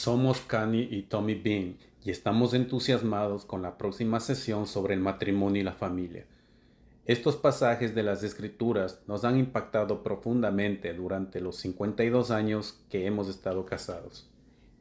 Somos Kanye y Tommy Bean y estamos entusiasmados con la próxima sesión sobre el matrimonio y la familia. Estos pasajes de las Escrituras nos han impactado profundamente durante los 52 años que hemos estado casados.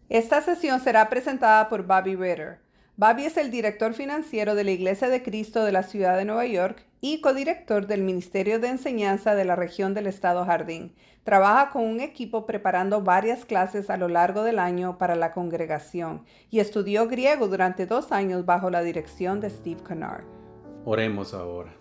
Esta sesión será presentada por Bobby Ritter. Bobby es el director financiero de la Iglesia de Cristo de la ciudad de Nueva York y codirector del Ministerio de Enseñanza de la región del Estado Jardín. Trabaja con un equipo preparando varias clases a lo largo del año para la congregación y estudió griego durante 2 años bajo la dirección de Steve Kennard. Oremos ahora.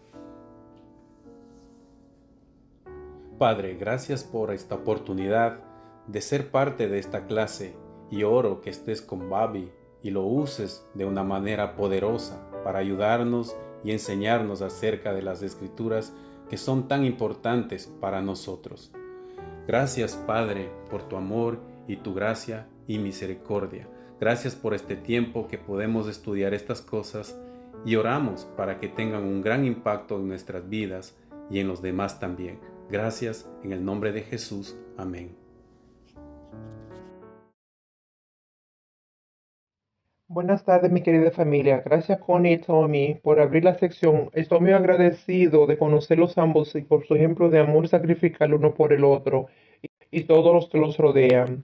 Padre, gracias por esta oportunidad de ser parte de esta clase y oro que estés con Bobby y lo uses de una manera poderosa para ayudarnos y enseñarnos acerca de las Escrituras que son tan importantes para nosotros. Gracias, Padre, por tu amor y tu gracia y misericordia. Gracias por este tiempo que podemos estudiar estas cosas y oramos para que tengan un gran impacto en nuestras vidas y en los demás también. Gracias en el nombre de Jesús. Amén. Buenas tardes, mi querida familia. Gracias, Connie y Tommy, por abrir la sección. Estoy muy agradecido de conocerlos ambos y por su ejemplo de amor sacrificial uno por el otro y todos los que los rodean.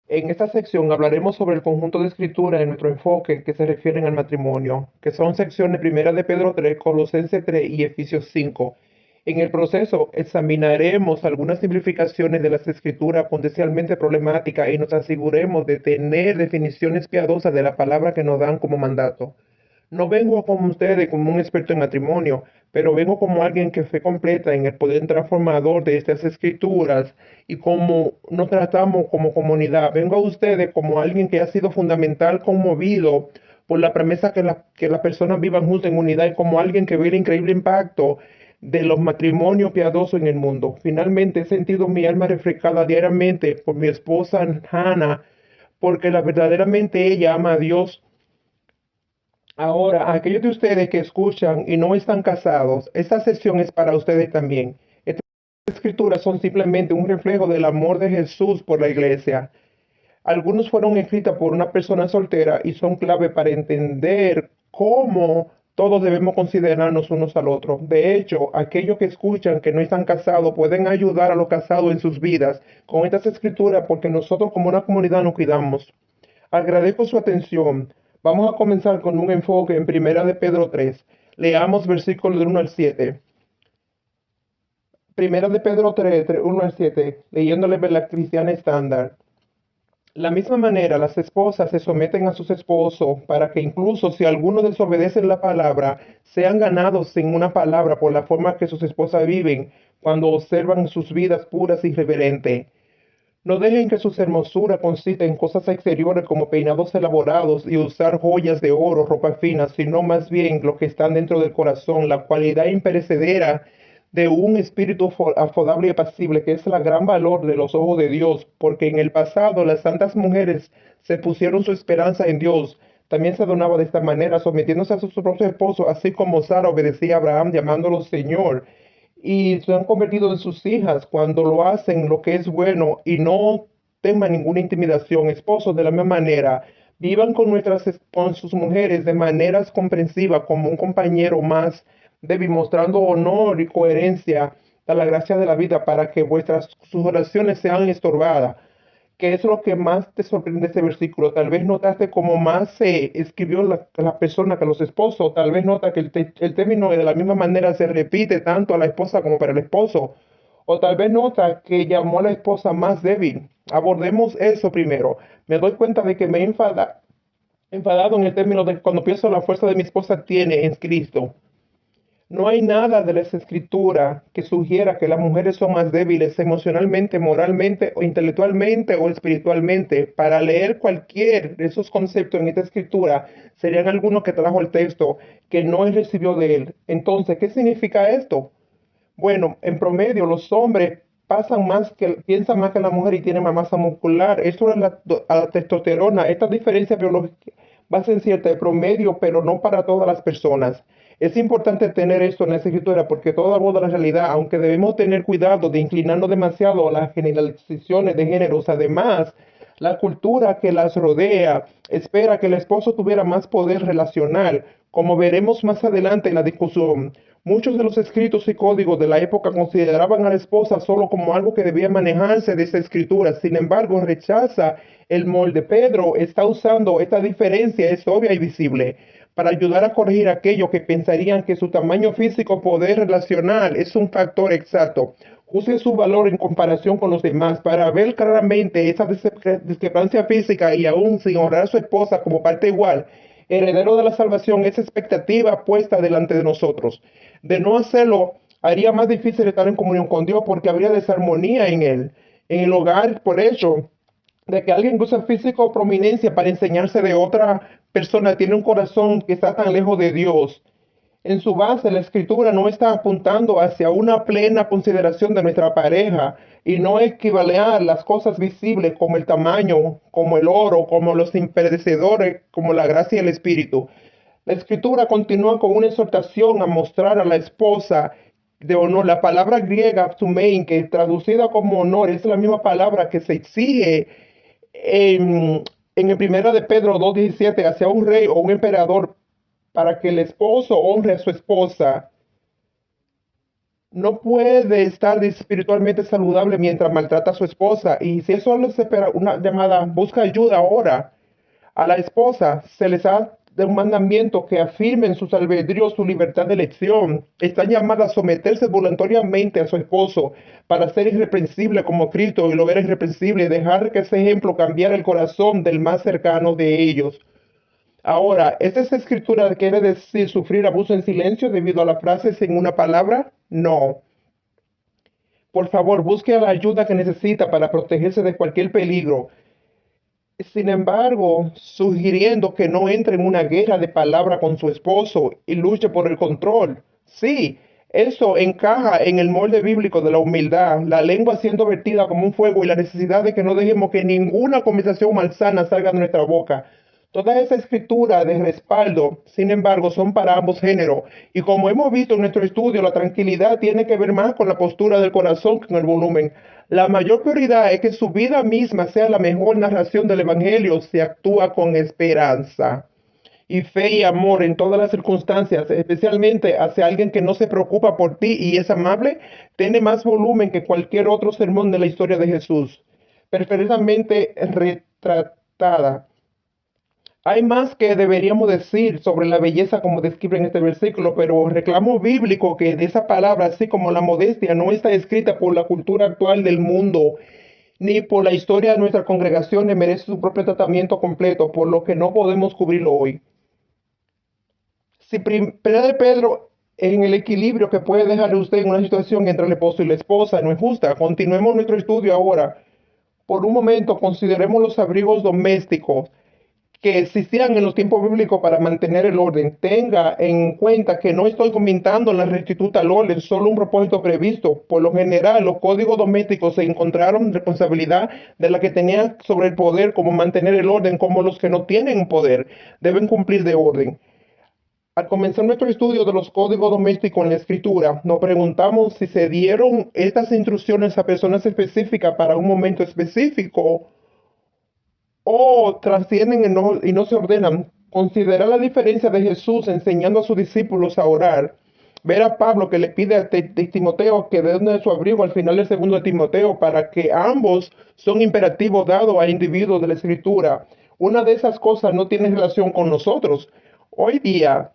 En esta sección hablaremos sobre el conjunto de escritura en nuestro enfoque que se refieren al matrimonio, que son secciones Primera de Pedro 3, Colosenses 3 y Efesios 5. En el proceso examinaremos algunas simplificaciones de las escrituras potencialmente problemáticas y nos aseguremos de tener definiciones piadosas de la palabra que nos dan como mandato. No vengo como ustedes como un experto en matrimonio, pero vengo como alguien que fue completa en el poder transformador de estas escrituras y cómo nos tratamos como comunidad. Vengo a ustedes como alguien que ha sido fundamental, conmovido por la premisa que las personas vivan juntas en unidad y como alguien que ve el increíble impacto de los matrimonios piadosos en el mundo. Finalmente he sentido mi alma refrescada diariamente por mi esposa Hannah, porque verdaderamente ella ama a Dios. Ahora, aquellos de ustedes que escuchan y no están casados, esta sesión es para ustedes también. Estas escrituras son simplemente un reflejo del amor de Jesús por la iglesia. Algunos fueron escritas por una persona soltera y son clave para entender cómo todos debemos considerarnos unos al otro. De hecho, aquellos que escuchan que no están casados pueden ayudar a los casados en sus vidas con estas escrituras porque nosotros como una comunidad nos cuidamos. Agradezco su atención. Vamos a comenzar con un enfoque en Primera de Pedro 3. Leamos versículos del 1 al 7. Primera de Pedro 3, 1 al 7, leyéndole la cristiana estándar. La misma manera, las esposas se someten a sus esposos para que incluso si alguno desobedece la palabra, sean ganados sin una palabra por la forma que sus esposas viven cuando observan sus vidas puras y reverentes. No dejen que su hermosura consista en cosas exteriores como peinados elaborados y usar joyas de oro, ropa fina, sino más bien lo que está dentro del corazón, la cualidad imperecedera de un espíritu afable y apacible, que es el gran valor de los ojos de Dios, porque en el pasado las santas mujeres se pusieron su esperanza en Dios. También se adornaba de esta manera, sometiéndose a sus propios esposos, así como Sara obedecía a Abraham, llamándolo Señor, y se han convertido en sus hijas cuando lo hacen lo que es bueno y no teman ninguna intimidación. Esposos, de la misma manera, vivan con sus mujeres de maneras comprensivas como un compañero más débil, mostrando honor y coherencia a la gracia de la vida para que sus oraciones sean estorbadas. ¿Qué es lo que más te sorprende de este versículo? Tal vez notaste cómo más se escribió la persona que los esposos. Tal vez nota que el término de la misma manera se repite tanto a la esposa como para el esposo. O tal vez nota que llamó a la esposa más débil. Abordemos eso primero. Me doy cuenta de que me he enfadado en el término de cuando pienso la fuerza de mi esposa tiene en Cristo. No hay nada de la escritura que sugiera que las mujeres son más débiles emocionalmente, moralmente o intelectualmente o espiritualmente. Para leer cualquier de esos conceptos en esta escritura, serían algunos que trajo el texto que no recibió de él. Entonces, ¿qué significa esto? Bueno, en promedio los hombres piensan más que la mujer y tienen más masa muscular. Esto es a la testosterona. Esta diferencia biológica va a ser cierta de promedio, pero no para todas las personas. Es importante tener esto en la escritura porque todo aborda la realidad, aunque debemos tener cuidado de inclinarnos demasiado a las generalizaciones de géneros. Además, La cultura que las rodea espera que el esposo tuviera más poder relacional, como veremos más adelante en la discusión. Muchos de los escritos y códigos de la época consideraban a la esposa solo como algo que debía manejarse de esa escritura. Sin embargo, rechaza el molde. Pedro está usando esta diferencia, es obvia y visible, para ayudar a corregir aquello que pensarían que su tamaño físico o poder relacional es un factor exacto. Use su valor en comparación con los demás para ver claramente esa discrepancia física y aún sin honrar a su esposa como parte igual. Heredero de la salvación, esa expectativa puesta delante de nosotros. De no hacerlo, haría más difícil estar en comunión con Dios porque habría desarmonía en él, en el hogar, por hecho de que alguien usa físico o prominencia para enseñarse de otra persona, tiene un corazón que está tan lejos de Dios. En su base, la escritura no está apuntando hacia una plena consideración de nuestra pareja y no equivale a las cosas visibles como el tamaño, como el oro, como los impedecedores, como la gracia y el espíritu. La escritura continúa con una exhortación a mostrar a la esposa de honor. La palabra griega psumein, que traducida como honor, es la misma palabra que se exige en el primero de Pedro 2:17 hacia un rey o un emperador para que el esposo honre a su esposa. No puede estar espiritualmente saludable mientras maltrata a su esposa. Y si eso les espera una llamada, busca ayuda ahora. A la esposa se les ha de un mandamiento que afirmen sus albedríos, su libertad de elección. Están llamadas a someterse voluntariamente a su esposo para ser irreprensible como Cristo y lo era irreprensible y dejar que ese ejemplo cambiara el corazón del más cercano de ellos. Ahora, ¿esta escritura quiere decir sufrir abuso en silencio debido a la frase sin una palabra? No. Por favor, busque la ayuda que necesita para protegerse de cualquier peligro. Sin embargo, sugiriendo que no entre en una guerra de palabra con su esposo y luche por el control. Sí, eso encaja en el molde bíblico de la humildad, la lengua siendo vertida como un fuego y la necesidad de que no dejemos que ninguna conversación malsana salga de nuestra boca. Toda esa escritura de respaldo, sin embargo, son para ambos géneros. Y como hemos visto en nuestro estudio, la tranquilidad tiene que ver más con la postura del corazón que con el volumen. La mayor prioridad es que su vida misma sea la mejor narración del Evangelio si actúa con esperanza y fe y amor en todas las circunstancias, especialmente hacia alguien que no se preocupa por ti y es amable, tiene más volumen que cualquier otro sermón de la historia de Jesús, perfectamente retratada. Hay más que deberíamos decir sobre la belleza como describe en este versículo, pero reclamo bíblico que de esa palabra, así como la modestia, no está escrita por la cultura actual del mundo, ni por la historia de nuestra congregación, merece su propio tratamiento completo, por lo que no podemos cubrirlo hoy. Si primera de Pedro en el equilibrio que puede dejar usted en una situación entre el esposo y la esposa no es justa, continuemos nuestro estudio ahora. Por un momento consideremos los abrigos domésticos que existían en los tiempos bíblicos para mantener el orden. Tenga en cuenta que no estoy comentando la rectitud al orden, solo un propósito previsto. Por lo general, los códigos domésticos se encontraron responsabilidad de la que tenía sobre el poder, como mantener el orden, como los que no tienen poder deben cumplir de orden. Al comenzar nuestro estudio de los códigos domésticos en la escritura, nos preguntamos si se dieron estas instrucciones a personas específicas para un momento específico o trascienden y no se ordenan. Considera la diferencia de Jesús enseñando a sus discípulos a orar. Ver a Pablo que le pide a Timoteo que dé su abrigo al final del segundo de Timoteo para que ambos son imperativos dados a individuos de la escritura. Una de esas cosas no tiene relación con nosotros. Hoy día,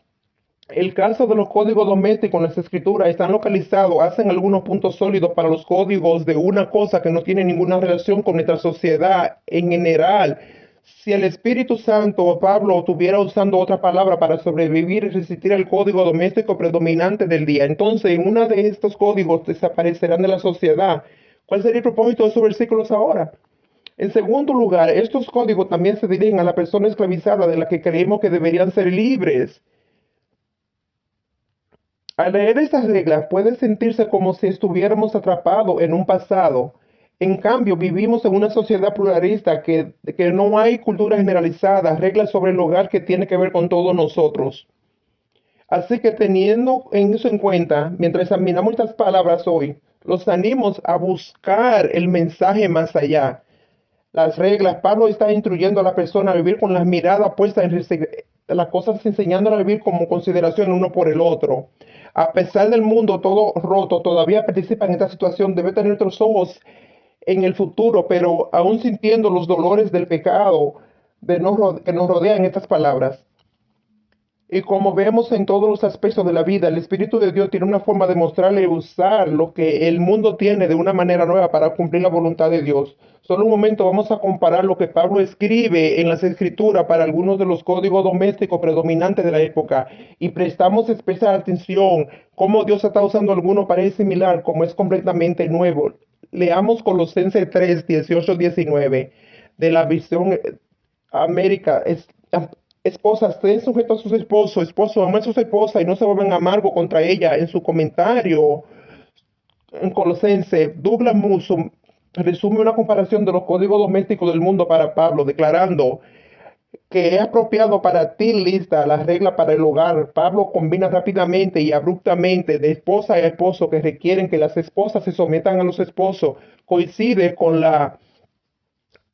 el caso de los códigos domésticos en las escrituras están localizados, hacen algunos puntos sólidos para los códigos de una cosa que no tiene ninguna relación con nuestra sociedad en general. Si el Espíritu Santo o Pablo estuviera usando otra palabra para sobrevivir y resistir el código doméstico predominante del día, entonces uno de estos códigos desaparecerán de la sociedad. ¿Cuál sería el propósito de esos versículos ahora? En segundo lugar, estos códigos también se dirigen a la persona esclavizada de la que creemos que deberían ser libres. Al leer estas reglas puede sentirse como si estuviéramos atrapados en un pasado. En cambio, vivimos en una sociedad pluralista que no hay cultura generalizada, reglas sobre el hogar que tiene que ver con todos nosotros. Así que teniendo eso en cuenta, mientras examinamos estas palabras hoy, los animo a buscar el mensaje más allá. las reglas. Pablo está instruyendo a la persona a vivir con las miradas puestas en las cosas, enseñándola a vivir como consideración uno por el otro. A pesar del mundo todo roto, todavía participa en esta situación. Debe tener otros ojos en el futuro, pero aún sintiendo los dolores del pecado que nos rodean estas palabras. Y como vemos en todos los aspectos de la vida, el Espíritu de Dios tiene una forma de mostrarle y usar lo que el mundo tiene de una manera nueva para cumplir la voluntad de Dios. Solo un momento vamos a comparar lo que Pablo escribe en las Escrituras para algunos de los códigos domésticos predominantes de la época y prestamos especial atención cómo Dios está usando alguno para el similar, como es completamente nuevo. Leamos Colosenses 3, 18, 19 de la visión América. Esposas, estén sujetos a sus esposos, esposos, amen a sus esposas y no se vuelvan amargos contra ella. En su comentario en Colosense, Douglas Musso resume una comparación de los códigos domésticos del mundo para Pablo, declarando que es apropiado para ti lista la regla para el hogar. Pablo combina rápidamente y abruptamente de esposa a esposo que requieren que las esposas se sometan a los esposos. Coincide con la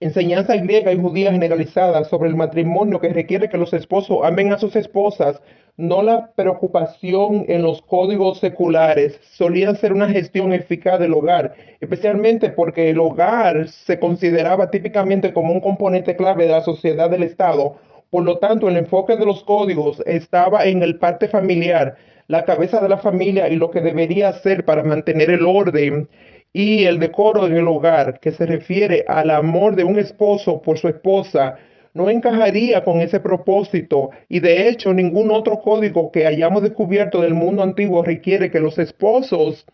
enseñanza griega y judía generalizada sobre el matrimonio que requiere que los esposos amen a sus esposas. No la preocupación en los códigos seculares solía ser una gestión eficaz del hogar, especialmente porque el hogar se consideraba típicamente como un componente clave de la sociedad del Estado. Por lo tanto, el enfoque de los códigos estaba en el parte familiar, la cabeza de la familia y lo que debería hacer para mantener el orden y el decoro en el hogar, que se refiere al amor de un esposo por su esposa, no encajaría con ese propósito y de hecho ningún otro código que hayamos descubierto del mundo antiguo requiere que los esposos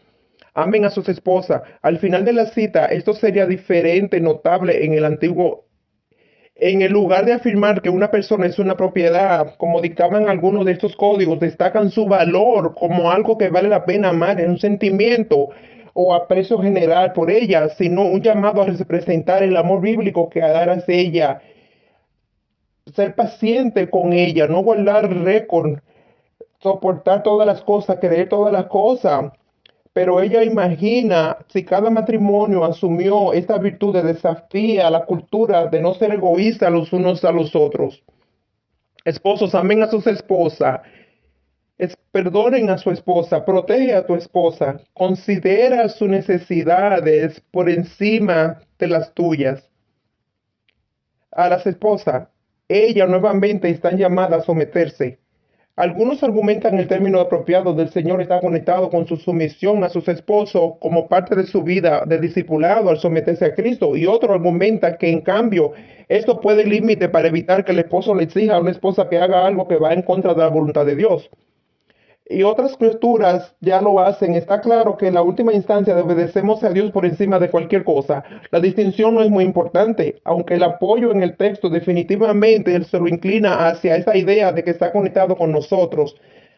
amen a sus esposas. Al final de la cita, esto sería diferente, notable en el antiguo. En el lugar de afirmar que una persona es una propiedad, como dictaban algunos de estos códigos, destacan su valor como algo que vale la pena amar, en un sentimiento o aprecio general por ella, sino un llamado a representar el amor bíblico que dar hacia ella, ser paciente con ella, no guardar récord, soportar todas las cosas, creer todas las cosas. Pero ella imagina si cada matrimonio asumió esta virtud de desafía la cultura de no ser egoístas los unos a los otros. Esposos, amen a sus esposas. Perdonen a su esposa, protege a tu esposa, considera sus necesidades por encima de las tuyas. A las esposas, ellas nuevamente están llamadas a someterse. Algunos argumentan el término apropiado del Señor está conectado con su sumisión a sus esposos como parte de su vida de discipulado al someterse a Cristo, y otro argumenta que en cambio esto puede límite para evitar que el esposo le exija a una esposa que haga algo que va en contra de la voluntad de Dios. Y otras culturas ya lo hacen. Está claro que en la última instancia obedecemos a Dios por encima de cualquier cosa. La distinción no es muy importante, aunque el apoyo en el texto definitivamente se lo inclina hacia esa idea de que está conectado con nosotros,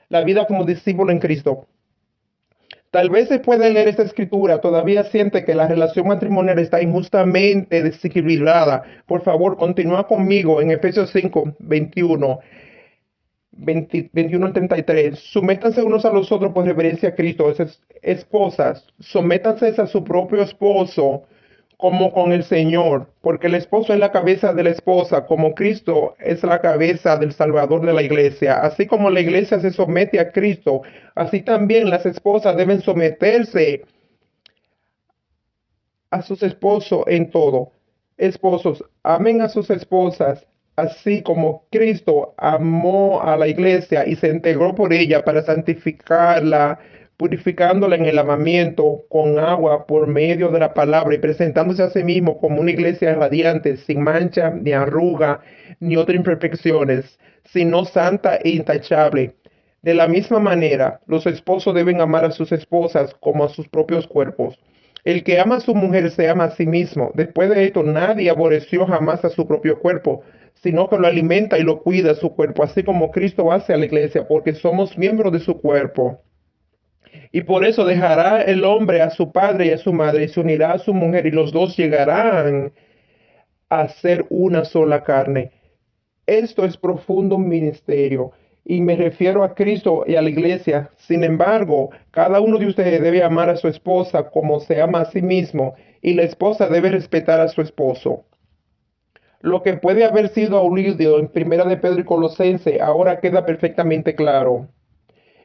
la vida como discípulo en Cristo. Tal vez se puede leer esta escritura, todavía siente que la relación matrimonial está injustamente desequilibrada. Por favor, continúa conmigo en Efesios 5, 21. 21 al 33. Sométanse unos a los otros por reverencia a Cristo. Esposas, sométanse a su propio esposo como con el Señor, porque el esposo es la cabeza de la esposa, como Cristo es la cabeza del Salvador de la iglesia. Así como la iglesia se somete a Cristo, así también las esposas deben someterse a sus esposos en todo. Esposos, amen a sus esposas, así como Cristo amó a la iglesia y se integró por ella para santificarla, purificándola en el lavamiento con agua por medio de la palabra y presentándose a sí mismo como una iglesia radiante, sin mancha, ni arruga, ni otras imperfecciones, sino santa e intachable. De la misma manera, los esposos deben amar a sus esposas como a sus propios cuerpos. El que ama a su mujer se ama a sí mismo. Después de esto, nadie aborreció jamás a su propio cuerpo, sino que lo alimenta y lo cuida su cuerpo, así como Cristo hace a la iglesia, porque somos miembros de su cuerpo. Y por eso dejará el hombre a su padre y a su madre, y se unirá a su mujer, y los dos llegarán a ser una sola carne. Esto es profundo ministerio y me refiero a Cristo y a la iglesia. Sin embargo, cada uno de ustedes debe amar a su esposa como se ama a sí mismo y la esposa debe respetar a su esposo. Lo que puede haber sido aludido en Primera de Pedro y Colosense ahora queda perfectamente claro.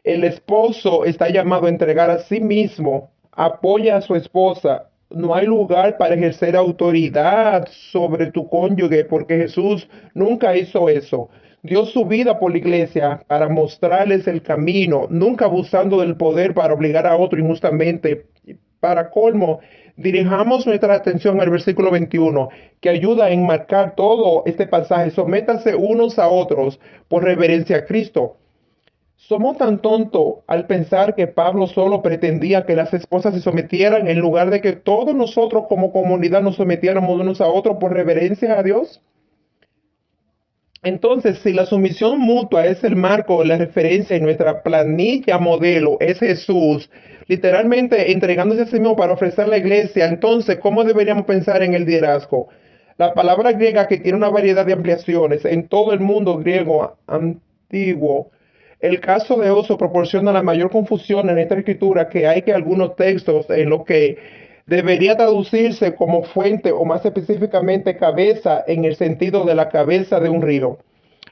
El esposo está llamado a entregar a sí mismo, apoya a su esposa. No hay lugar para ejercer autoridad sobre tu cónyuge porque Jesús nunca hizo eso. Dio su vida por la iglesia para mostrarles el camino, nunca abusando del poder para obligar a otro injustamente. Para colmo, dirijamos nuestra atención al versículo 21, que ayuda a enmarcar todo este pasaje. Sométanse unos a otros por reverencia a Cristo. Somos tan tontos al pensar que Pablo solo pretendía que las esposas se sometieran en lugar de que todos nosotros como comunidad nos sometiéramos unos a otros por reverencia a Dios. Entonces, si la sumisión mutua es el marco de la referencia en nuestra planilla modelo, es Jesús, literalmente entregándose a sí mismo para ofrecer a la iglesia, entonces, ¿cómo deberíamos pensar en el liderazgo? La palabra griega, que tiene una variedad de ampliaciones en todo el mundo griego antiguo, el caso de uso proporciona la mayor confusión en esta escritura que hay que algunos textos en lo que debería traducirse como fuente o más específicamente cabeza en el sentido de la cabeza de un río.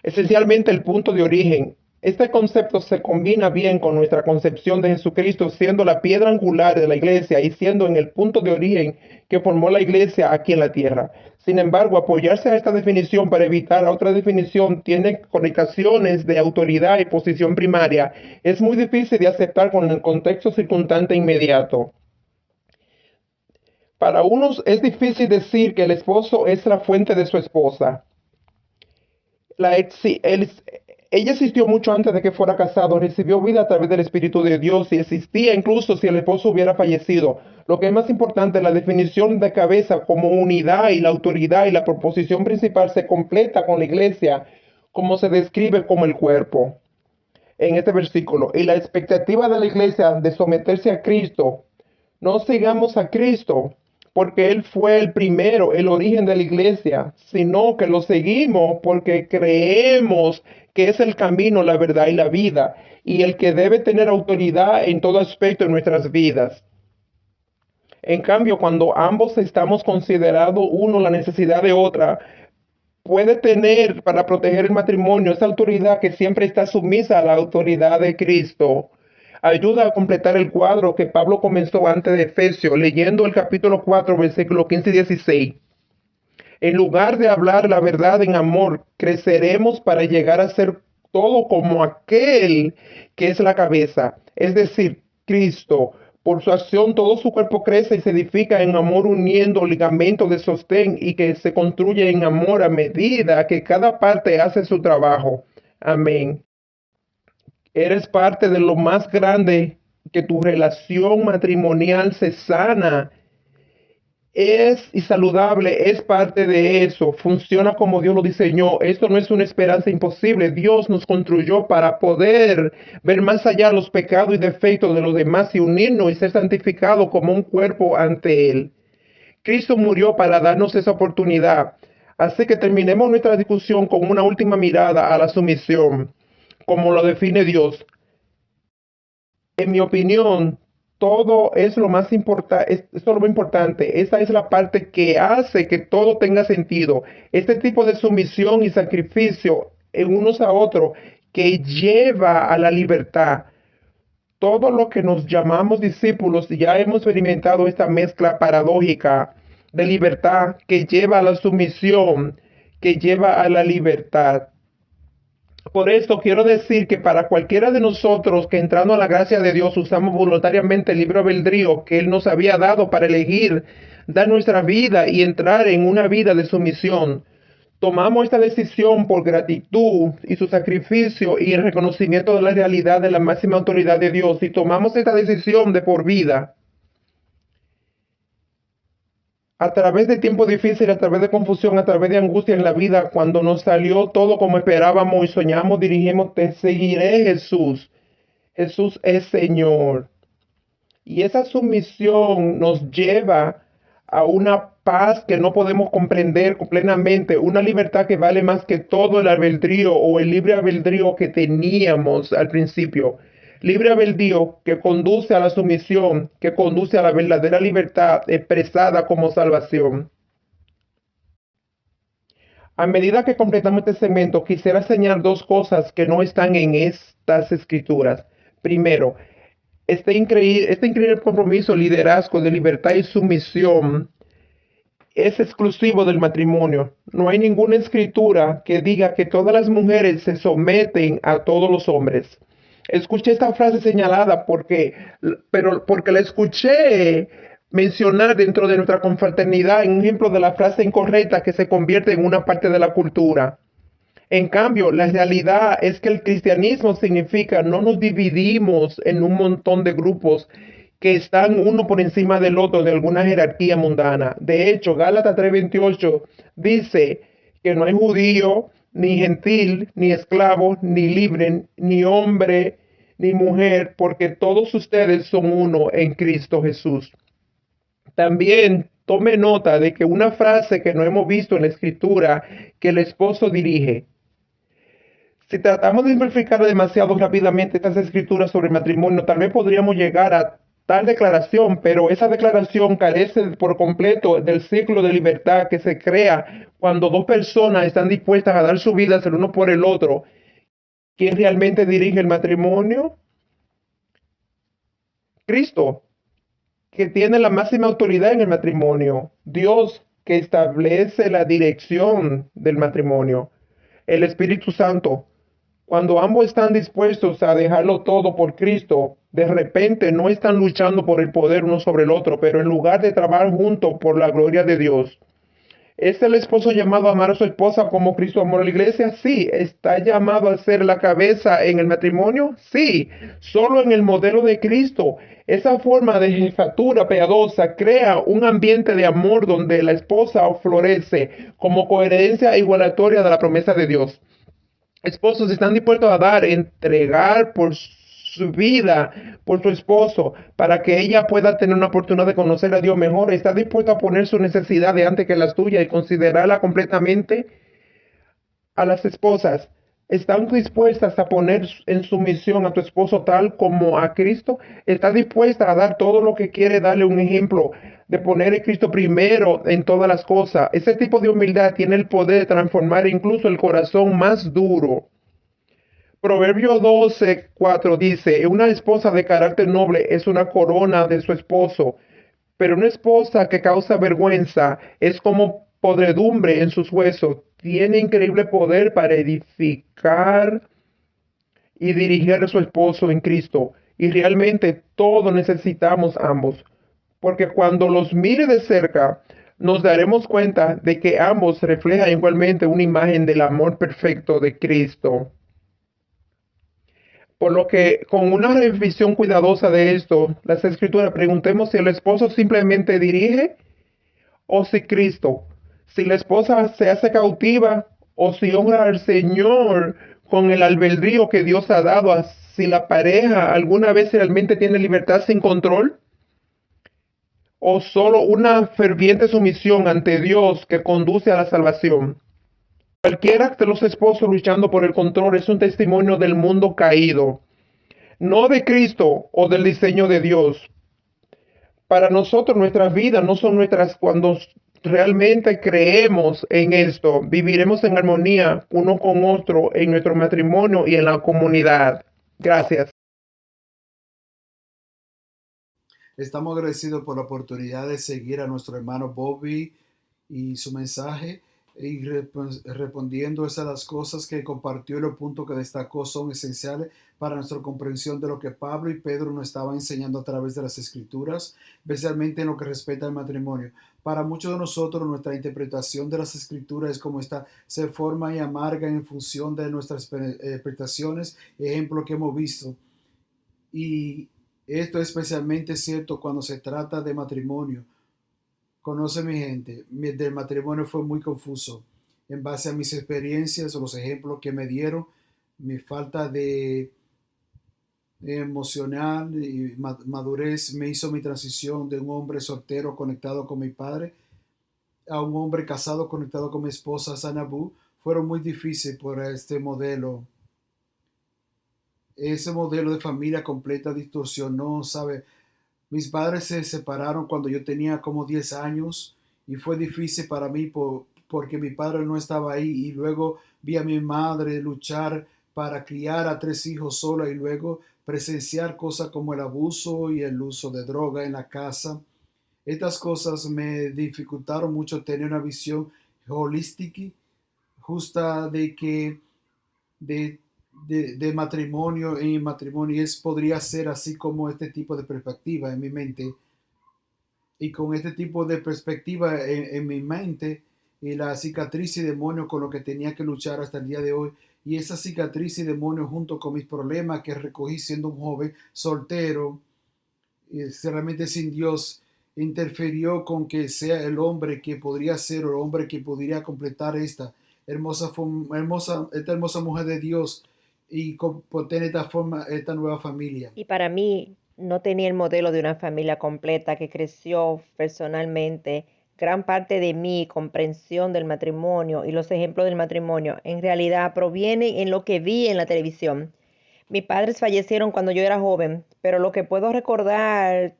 Esencialmente el punto de origen. Este concepto se combina bien con nuestra concepción de Jesucristo siendo la piedra angular de la iglesia y siendo en el punto de origen que formó la iglesia aquí en la tierra. Sin embargo, apoyarse a esta definición para evitar a otra definición tiene connotaciones de autoridad y posición primaria. Es muy difícil de aceptar con el contexto circundante inmediato. Para unos es difícil decir que el esposo es la fuente de su esposa. Ella existió mucho antes de que fuera casado, recibió vida a través del Espíritu de Dios y existía incluso si el esposo hubiera fallecido. Lo que es más importante, la definición de cabeza como unidad y la autoridad y la proposición principal se completa con la iglesia, como se describe como el cuerpo en este versículo. Y la expectativa de la iglesia de someterse a Cristo, no sigamos a Cristo porque Él fue el primero, el origen de la iglesia, sino que lo seguimos porque creemos que es el camino, la verdad y la vida, y el que debe tener autoridad en todo aspecto de nuestras vidas. En cambio, cuando ambos estamos considerando uno la necesidad de otra, puede tener para proteger el matrimonio esa autoridad que siempre está sumisa a la autoridad de Cristo. Ayuda a completar el cuadro que Pablo comenzó antes de Efesios, leyendo el capítulo 4, versículos 15 y 16. En lugar de hablar la verdad en amor, creceremos para llegar a ser todo como aquel que es la cabeza, es decir, Cristo. Por su acción todo su cuerpo crece y se edifica en amor uniendo ligamentos de sostén y que se construye en amor a medida que cada parte hace su trabajo. Amén. Eres parte de lo más grande, que tu relación matrimonial se sana es y saludable, es parte de eso, funciona como Dios lo diseñó. Esto no es una esperanza imposible. Dios nos construyó para poder ver más allá los pecados y defectos de los demás y unirnos y ser santificados como un cuerpo ante Él. Cristo murió para darnos esa oportunidad. Así que terminemos nuestra discusión con una última mirada a la sumisión, como lo define Dios. En mi opinión, todo es lo más importante, es lo más importante. Esa es la parte que hace que todo tenga sentido. Este tipo de sumisión y sacrificio en unos a otros que lleva a la libertad. Todo lo que nos llamamos discípulos ya hemos experimentado esta mezcla paradójica de libertad que lleva a la sumisión, que lleva a la libertad. Por esto quiero decir que para cualquiera de nosotros que entrando a la gracia de Dios usamos voluntariamente el libre albedrío que Él nos había dado para elegir dar nuestra vida y entrar en una vida de sumisión, tomamos esta decisión por gratitud y su sacrificio y el reconocimiento de la realidad de la máxima autoridad de Dios y tomamos esta decisión de por vida. A través de tiempos difíciles, a través de confusión, a través de angustia en la vida, cuando nos salió todo como esperábamos y soñamos, dirigimos, te seguiré, Jesús. Jesús es Señor. Y esa sumisión nos lleva a una paz que no podemos comprender plenamente, una libertad que vale más que todo el albedrío o el libre albedrío que teníamos al principio. Libre albedrío que conduce a la sumisión, que conduce a la verdadera libertad expresada como salvación. A medida que completamos este segmento, quisiera señalar dos cosas que no están en estas escrituras. Primero, este increíble compromiso, liderazgo de libertad y sumisión es exclusivo del matrimonio. No hay ninguna escritura que diga que todas las mujeres se someten a todos los hombres. Escuché esta frase señalada porque la escuché mencionar dentro de nuestra confraternidad en un ejemplo de la frase incorrecta que se convierte en una parte de la cultura. En cambio, la realidad es que el cristianismo significa no nos dividimos en un montón de grupos que están uno por encima del otro de alguna jerarquía mundana. De hecho, Gálatas 3:28 dice que no hay judío, ni gentil, ni esclavo, ni libre, ni hombre, ni mujer, porque todos ustedes son uno en Cristo Jesús. También tome nota de que una frase que no hemos visto en la escritura que el esposo dirige. Si tratamos de simplificar demasiado rápidamente estas escrituras sobre matrimonio, tal vez podríamos llegar a tal declaración, pero esa declaración carece por completo del ciclo de libertad que se crea cuando dos personas están dispuestas a dar su vida el uno por el otro. ¿Quién realmente dirige el matrimonio? Cristo, que tiene la máxima autoridad en el matrimonio. Dios, que establece la dirección del matrimonio. El Espíritu Santo. Cuando ambos están dispuestos a dejarlo todo por Cristo, de repente no están luchando por el poder uno sobre el otro, pero en lugar de trabajar juntos por la gloria de Dios. ¿Es el esposo llamado a amar a su esposa como Cristo amó a la iglesia? Sí. ¿Está llamado a ser la cabeza en el matrimonio? Sí. Solo en el modelo de Cristo. Esa forma de jefatura piadosa crea un ambiente de amor donde la esposa florece como coherencia igualatoria de la promesa de Dios. Esposos están dispuestos a dar, entregar por su vida, por su esposo, para que ella pueda tener una oportunidad de conocer a Dios mejor. Está dispuesto a poner sus necesidades antes que las tuyas y considerarla completamente. A las esposas, ¿están dispuestas a poner en sumisión a tu esposo tal como a Cristo? ¿Está dispuesta a dar todo lo que quiere, darle un ejemplo de poner a Cristo primero en todas las cosas? Ese tipo de humildad tiene el poder de transformar incluso el corazón más duro. Proverbio 12:4 dice, una esposa de carácter noble es una corona de su esposo, pero una esposa que causa vergüenza es como podredumbre en sus huesos. Tiene increíble poder para edificar y dirigir a su esposo en Cristo. Y realmente todos necesitamos ambos, porque cuando los mire de cerca, nos daremos cuenta de que ambos reflejan igualmente una imagen del amor perfecto de Cristo. Por lo que, con una revisión cuidadosa de esto, las escrituras, preguntemos si el esposo simplemente dirige o si Cristo, si la esposa se hace cautiva o si honra al Señor con el albedrío que Dios ha dado, si la pareja alguna vez realmente tiene libertad sin control o solo una ferviente sumisión ante Dios que conduce a la salvación. Cualquiera de los esposos luchando por el control es un testimonio del mundo caído, no de Cristo o del diseño de Dios. Para nosotros nuestras vidas no son nuestras cuando realmente creemos en esto. Viviremos en armonía uno con otro en nuestro matrimonio y en la comunidad. Gracias. Estamos agradecidos por la oportunidad de seguir a nuestro hermano Bobby y su mensaje y respondiendo esas las cosas que compartió y los puntos que destacó son esenciales para nuestra comprensión de lo que Pablo y Pedro nos estaban enseñando a través de las escrituras, especialmente en lo que respecta al matrimonio. Para muchos de nosotros, nuestra interpretación de las escrituras es como esta, se forma y amarga en función de nuestras interpretaciones, ejemplo que hemos visto. Y esto es especialmente cierto cuando se trata de matrimonio. Conoce mi gente, del matrimonio fue muy confuso. En base a mis experiencias o los ejemplos que me dieron, mi falta de emocional y madurez me hizo mi transición de un hombre soltero conectado con mi padre a un hombre casado conectado con mi esposa Sanabu. Fueron muy difíciles por este modelo. Ese modelo de familia completa distorsionó, ¿sabe? Mis padres se separaron cuando yo tenía como 10 años y fue difícil para mí porque mi padre no estaba ahí, y luego vi a mi madre luchar para criar a 3 hijos sola y luego presenciar cosas como el abuso y el uso de droga en la casa. Estas cosas me dificultaron mucho tener una visión holística, justa de que de, de matrimonio en matrimonio podría ser así como este tipo de perspectiva en mi mente. Y con este tipo de perspectiva en mi mente y la cicatriz y demonio con lo que tenía que luchar hasta el día de hoy, y esa cicatriz y demonio junto con mis problemas que recogí siendo un joven soltero, realmente sin Dios, interfirió con que sea el hombre que podría ser o el hombre que podría completar esta hermosa mujer de Dios y tener esta forma, esta nueva familia. Y para mí no tenía el modelo de una familia completa que creció personalmente. Gran parte de mi comprensión del matrimonio y los ejemplos del matrimonio en realidad provienen en lo que vi en la televisión. Mis padres fallecieron cuando yo era joven, pero lo que puedo recordar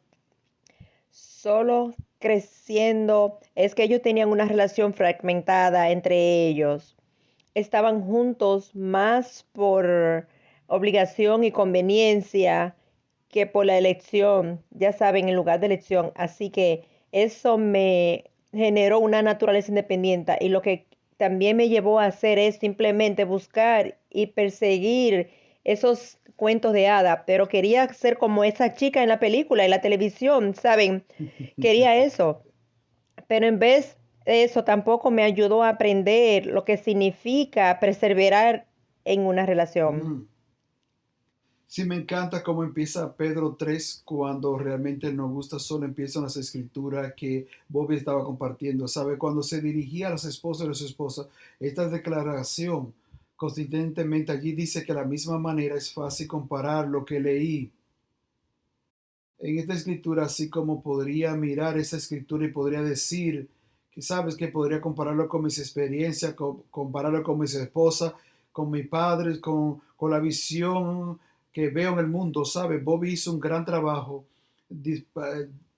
solo creciendo es que ellos tenían una relación fragmentada entre ellos. Estaban juntos más por obligación y conveniencia que por la elección, ya saben, en lugar de elección. Así que eso me generó una naturaleza independiente y lo que también me llevó a hacer es simplemente buscar y perseguir esos cuentos de hada, pero quería ser como esa chica en la película, en la televisión, ¿saben? Quería eso, pero en vez de eso tampoco me ayudó a aprender lo que significa perseverar en una relación. Mm. Sí, me encanta cómo empieza Pedro 3 cuando realmente nos gusta, solo empiezan las escrituras que Bobby estaba compartiendo. ¿Sabe? Cuando se dirigía a los esposos de su esposa, esta declaración consistentemente allí dice que de la misma manera es fácil comparar lo que leí en esta escritura, así como podría mirar esa escritura y podría decir que sabes que podría compararlo con mis experiencias, compararlo con mis esposas, con mi padre, con la visión que veo en el mundo, ¿sabes? Bobby hizo un gran trabajo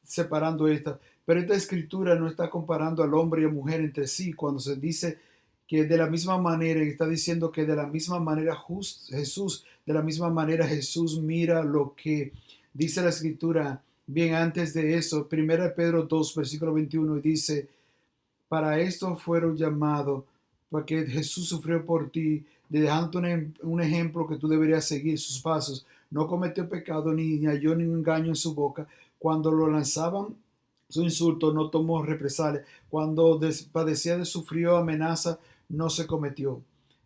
separando esta, pero esta escritura no está comparando al hombre y a la mujer entre sí, cuando se dice que de la misma manera, está diciendo que de la misma manera Jesús, de la misma manera Jesús mira lo que dice la escritura. Bien antes de eso, 1 Pedro 2, versículo 21, dice, para esto fueron llamados, porque Jesús sufrió por ti, dejando un ejemplo que tú deberías seguir sus pasos. No cometió pecado ni halló ningún engaño en su boca. Cuando lo lanzaban su insulto, no tomó represalia. Cuando padecía de sufrió amenaza, no se cometió.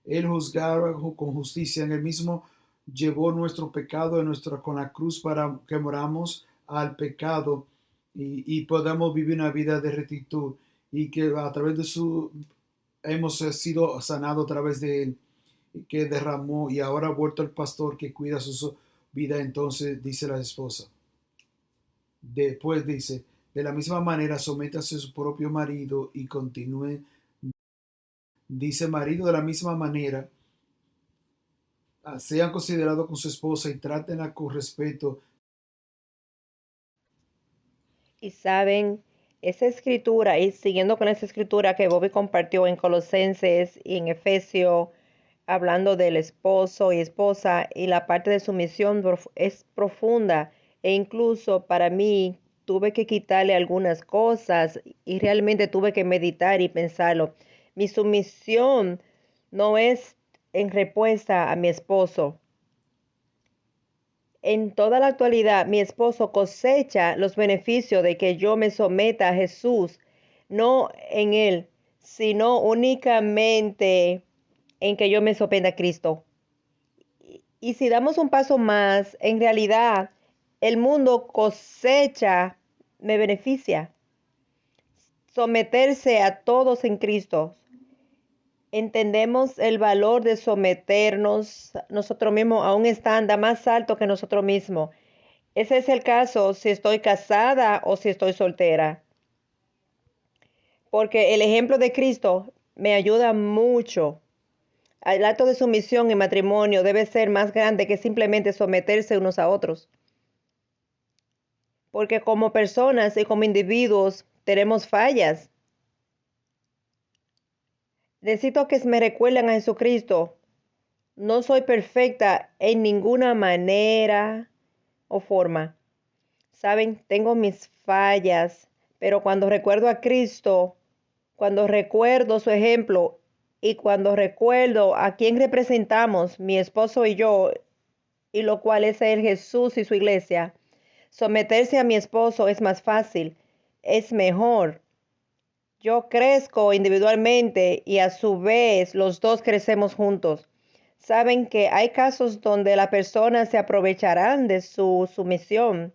Él juzgaba con justicia. En el mismo llevó nuestro pecado con la cruz para que moramos al pecado y podamos vivir una vida de rectitud y que a través de su hemos sido sanados a través de él que derramó y ahora ha vuelto el pastor que cuida su vida. Entonces dice la esposa, después dice, de la misma manera sométase a su propio marido y continúe, dice marido, de la misma manera sean considerados con su esposa y trátenla con respeto. Y saben, esa escritura, y siguiendo con esa escritura que Bobby compartió en Colosenses y en Efesio, hablando del esposo y esposa, y la parte de sumisión es profunda, e incluso para mí tuve que quitarle algunas cosas y realmente tuve que meditar y pensarlo. Mi sumisión no es en respuesta a mi esposo. En toda la actualidad, mi esposo cosecha los beneficios de que yo me someta a Jesús, no en él, sino únicamente en que yo me someta a Cristo. Y si damos un paso más, en realidad, el mundo cosecha, me beneficia. Someterse a todos en Cristo. Entendemos el valor de someternos nosotros mismos a un estándar más alto que nosotros mismos. Ese es el caso si estoy casada o si estoy soltera. Porque el ejemplo de Cristo me ayuda mucho. El acto de sumisión en matrimonio debe ser más grande que simplemente someterse unos a otros. Porque como personas y como individuos tenemos fallas. Necesito que me recuerden a Jesucristo. No soy perfecta en ninguna manera o forma. Saben, tengo mis fallas, pero cuando recuerdo a Cristo, cuando recuerdo su ejemplo y cuando recuerdo a quién representamos, mi esposo y yo, y lo cual es el Jesús y su iglesia, someterse a mi esposo es más fácil, es mejor. Yo crezco individualmente y a su vez los dos crecemos juntos. Saben que hay casos donde las personas se aprovecharán de su sumisión.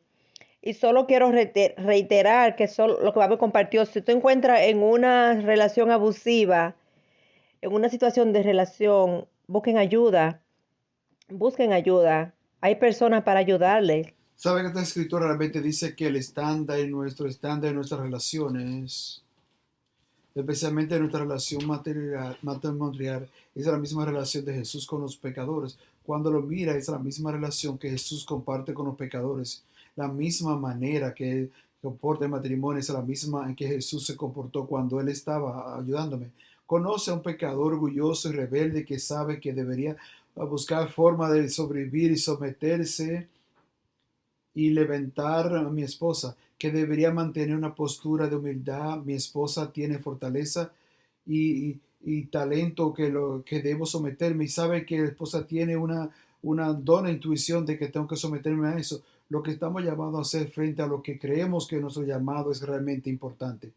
Y solo quiero reiterar que solo lo que Pablo compartió, si tú encuentras en una relación abusiva, en una situación de relación, busquen ayuda, busquen ayuda. Hay personas para ayudarles. ¿Sabe que esta escritura realmente dice que el estándar en nuestras relaciones, especialmente en nuestra relación matrimonial, es la misma relación de Jesús con los pecadores? Cuando lo mira, es la misma relación que Jesús comparte con los pecadores. La misma manera que comporta el matrimonio es la misma en que Jesús se comportó cuando Él estaba ayudándome. Conoce a un pecador orgulloso y rebelde que sabe que debería buscar forma de sobrevivir y someterse y levantar a mi esposa, que debería mantener una postura de humildad. Mi esposa tiene fortaleza y talento que debo someterme, y sabe que la esposa tiene una dona intuición de que tengo que someterme a eso. Lo que estamos llamados a hacer frente a lo que creemos que nuestro llamado es realmente importante.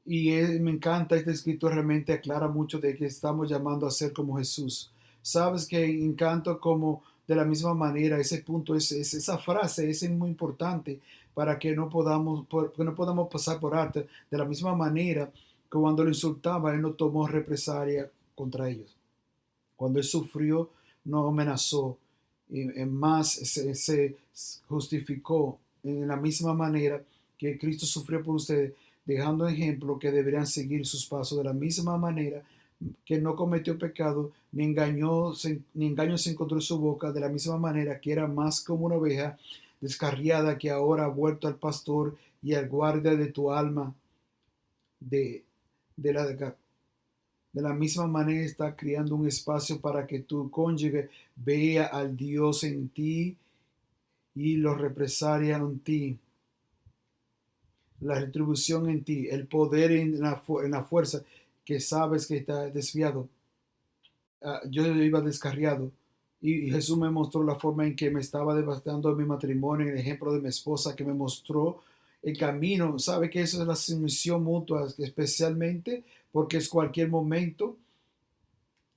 Y me encanta este escrito, realmente aclara mucho de que estamos llamando a ser como Jesús. Sabes que encanto como de la misma manera, ese punto, esa frase es muy importante para que que no podamos pasar por alto. De la misma manera que cuando lo insultaba, él no tomó represalia contra ellos. Cuando él sufrió, no amenazó. Y en más se justificó en la misma manera que Cristo sufrió por ustedes, dejando ejemplo que deberían seguir sus pasos de la misma manera, que no cometió pecado, ni engaño se encontró en su boca, de la misma manera que era más como una oveja descarriada, que ahora ha vuelto al pastor y al guardia de tu alma. De, de la misma manera está creando un espacio para que tu cónyuge vea al Dios en ti y lo represalia en ti, la retribución en ti, el poder en la fuerza que sabes que está desviado. Yo iba descarriado y Jesús me mostró la forma en que me estaba devastando mi matrimonio, el ejemplo de mi esposa que me mostró el camino. Sabe que eso es la sumisión mutua, especialmente porque es cualquier momento,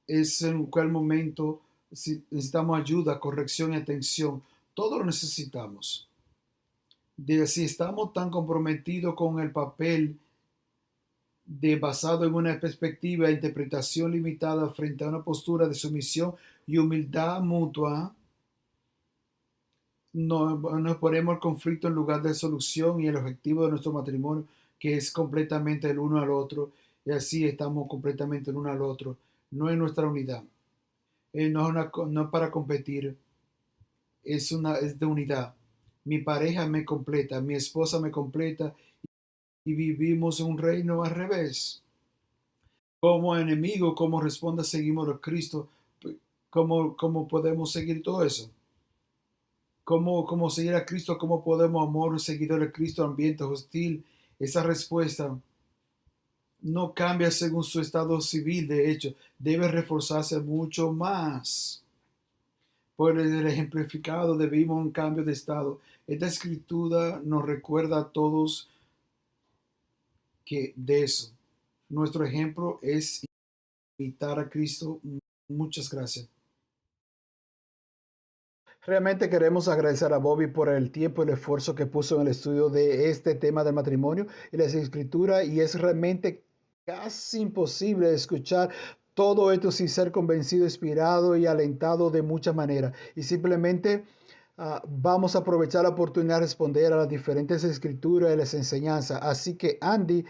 es en cualquier momento, si necesitamos ayuda, corrección y atención, todo lo necesitamos. Si estamos tan comprometidos con el papel basado en una perspectiva de interpretación limitada frente a una postura de sumisión y humildad mutua, nos ponemos el conflicto en lugar de solución y el objetivo de nuestro matrimonio, que es completamente el uno al otro, y así estamos completamente el uno al otro, no es nuestra unidad. No es para competir, es de unidad. Mi pareja me completa, mi esposa me completa, y vivimos un reino al revés. Como enemigo, ¿cómo responda? Seguimos a Cristo. ¿Cómo podemos seguir todo eso? ¿Cómo seguir a Cristo? ¿Cómo podemos amar a un seguidor de Cristo en ambiente hostil? Esa respuesta no cambia según su estado civil. De hecho, debe reforzarse mucho más. Por el ejemplificado debimos un cambio de estado. Esta escritura nos recuerda a todos que de eso. Nuestro ejemplo es imitar a Cristo. Muchas gracias. Realmente queremos agradecer a Bobby por el tiempo y el esfuerzo que puso en el estudio de este tema del matrimonio y las escrituras, y es realmente casi imposible escuchar todo esto sin ser convencido, inspirado y alentado de muchas maneras. Y simplemente vamos a aprovechar la oportunidad de responder a las diferentes escrituras y las enseñanzas. Así que Andy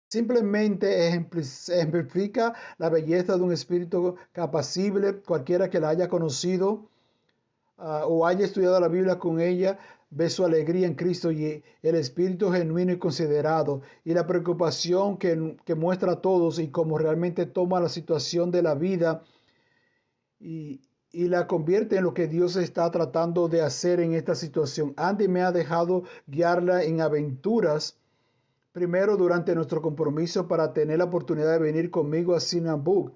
simplemente ejemplifica la belleza de un espíritu apacible. Cualquiera que la haya conocido o haya estudiado la Biblia con ella, ve su alegría en Cristo y el espíritu genuino y considerado y la preocupación que muestra a todos y cómo realmente toma la situación de la vida y, y la convierte en lo que Dios está tratando de hacer en esta situación. Andy me ha dejado guiarla en aventuras. Primero, durante nuestro compromiso para tener la oportunidad de venir conmigo a Sinabug.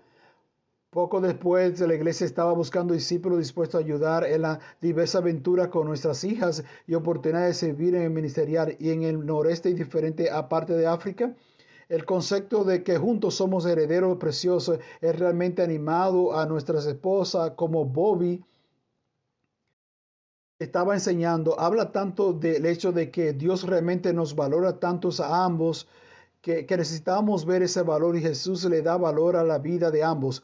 Poco después, la iglesia estaba buscando discípulos dispuestos a ayudar en la diversa aventura con nuestras hijas y oportunidad de servir en el ministerial y en el noreste y diferente aparte de África. El concepto de que juntos somos herederos preciosos es realmente animado a nuestras esposas como Bobby estaba enseñando. Habla tanto del hecho de que Dios realmente nos valora tantos a ambos que necesitamos ver ese valor y Jesús le da valor a la vida de ambos.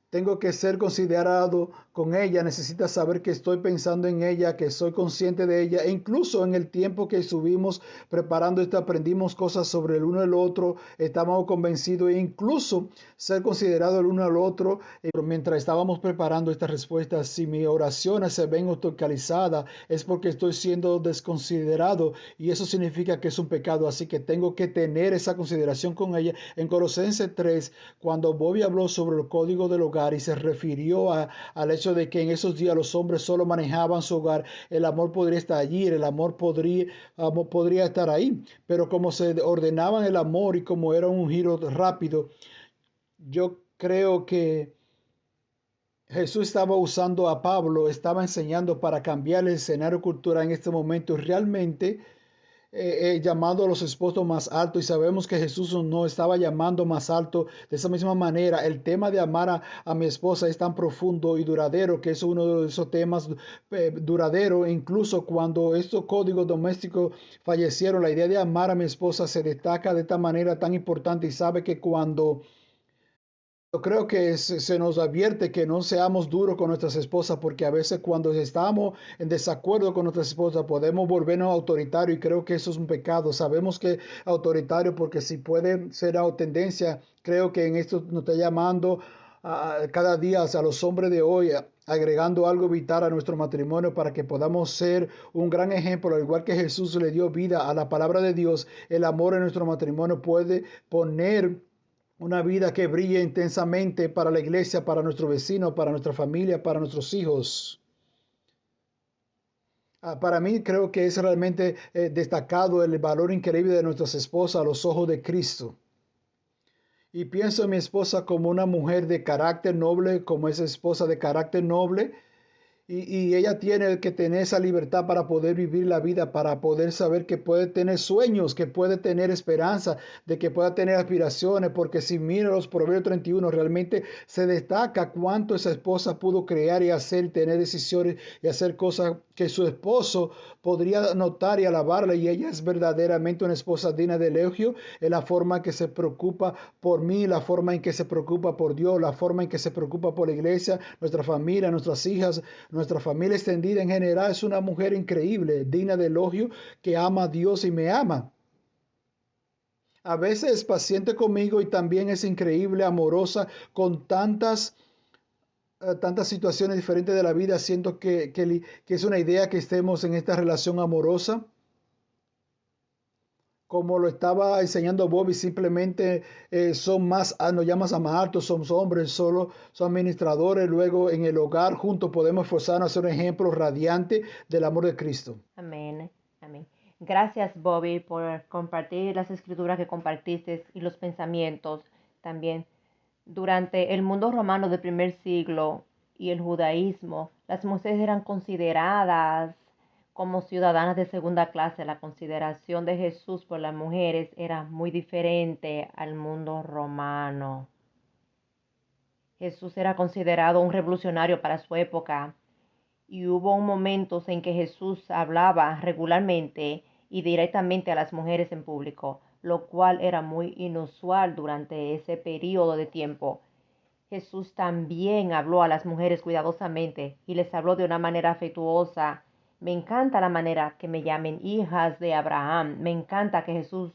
Tengo que ser considerado con ella, necesita saber que estoy pensando en ella, que soy consciente de ella. E incluso en el tiempo que estuvimos preparando esto, aprendimos cosas sobre el uno y el otro, estábamos convencidos e incluso ser considerado el uno al otro. Mientras estábamos preparando esta respuesta, si mis oraciones se ven autocalizadas, es porque estoy siendo desconsiderado y eso significa que es un pecado. Así que tengo que tener esa consideración con ella. En Colosenses 3, cuando Bobby habló sobre el código del hogar, y se refirió al hecho de que en esos días los hombres solo manejaban su hogar, el amor podría estar allí, el amor podría estar ahí, pero como se ordenaban el amor y como era un giro rápido, yo creo que Jesús estaba usando a Pablo, estaba enseñando para cambiar el escenario cultural en este momento, realmente llamando a los esposos más alto y sabemos que Jesús no estaba llamando más alto. De esa misma manera, el tema de amar a mi esposa es tan profundo y duradero que es uno de esos temas duradero. Incluso cuando estos códigos domésticos fallecieron, la idea de amar a mi esposa se destaca de esta manera tan importante y sabe que cuando yo creo que se nos advierte que no seamos duros con nuestras esposas porque a veces cuando estamos en desacuerdo con nuestras esposas podemos volvernos autoritarios y creo que eso es un pecado. Sabemos que autoritario porque si puede ser tendencia, creo que en esto nos está llamando cada día a los hombres de hoy agregando algo vital a nuestro matrimonio para que podamos ser un gran ejemplo, al igual que Jesús le dio vida a la palabra de Dios. El amor en nuestro matrimonio puede poner una vida que brille intensamente para la iglesia, para nuestro vecino, para nuestra familia, para nuestros hijos. Para mí creo que es realmente destacado el valor increíble de nuestras esposas a los ojos de Cristo. Y pienso en mi esposa como una mujer de carácter noble, como esa esposa de carácter noble. Y ella tiene que tener esa libertad para poder vivir la vida, para poder saber que puede tener sueños, que puede tener esperanza, de que pueda tener aspiraciones, porque si mira los Proverbios 31, realmente se destaca cuánto esa esposa pudo crear y hacer, tener decisiones y hacer cosas que su esposo podría notar y alabarla, y ella es verdaderamente una esposa digna de elogio, en la forma en que se preocupa por mí, la forma en que se preocupa por Dios, la forma en que se preocupa por la iglesia, nuestra familia, nuestras hijas. Nuestra familia extendida en general es una mujer increíble, digna de elogio, que ama a Dios y me ama. A veces es paciente conmigo y también es increíble, amorosa, con tantas situaciones diferentes de la vida. Siento que es una idea que estemos en esta relación amorosa. Como lo estaba enseñando Bobby, simplemente son más, no llamas a más altos, somos hombres, solo son administradores, luego en el hogar juntos podemos esforzarnos a ser un ejemplo radiante del amor de Cristo. Amén, amén. Gracias, Bobby, por compartir las escrituras que compartiste y los pensamientos también. Durante el mundo romano del primer siglo y el judaísmo, las mujeres eran consideradas como ciudadanas de segunda clase. La consideración de Jesús por las mujeres era muy diferente al mundo romano. Jesús era considerado un revolucionario para su época y hubo momentos en que Jesús hablaba regularmente y directamente a las mujeres en público, lo cual era muy inusual durante ese periodo de tiempo. Jesús también habló a las mujeres cuidadosamente y les habló de una manera afectuosa. Me encanta la manera que me llamen hijas de Abraham. Me encanta que Jesús